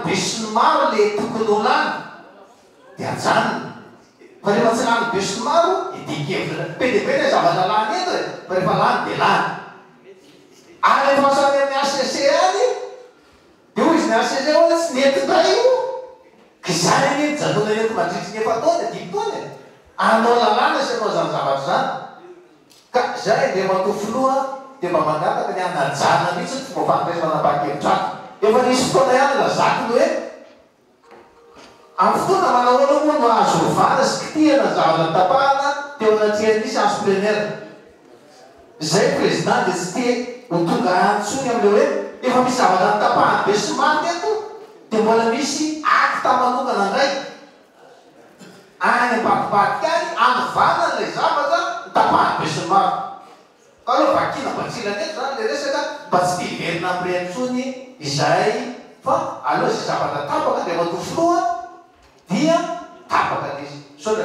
be sy ny maro le tokony ho lany dia ajanona fa rehefa tsy lany be sy ny maro idikevitra be dia be ny zavatra lany eto fa rehefa lany dia lany ary rehefa samy amin'ny ACC any dia hoy izy ny ACC hoe tsy nentindray io ka izany anie janona ento mandritry ny efataona dimy-taona anao lalàna sy anao zany zavatra zany ka zay dia matofoloha dia mba mangataka ny anajana mihitsy ny fomba fandraisana manapa-kevitra efa nisy fotoana ihany lazako ny hoe amin'ny fotoana manahoana moa no azo rovana sy kitihana ny zavatra tapahana teo anatrihan'nisy azo plenaire zay président dia tsy tia ho tonga antsony amin'le hoe efa misy zavatra ny tapahana be sy maty eto dia mbola misy acte manokana indray any ampakipaky any anovana n'ilay zavatra tapahana be sy maty ka aloha vakina batsilana eto zany le resaka mba tsy tiverina amire antsony izay fa aloha zay zavatra tapaka dia matofoloha dia tapaka izy so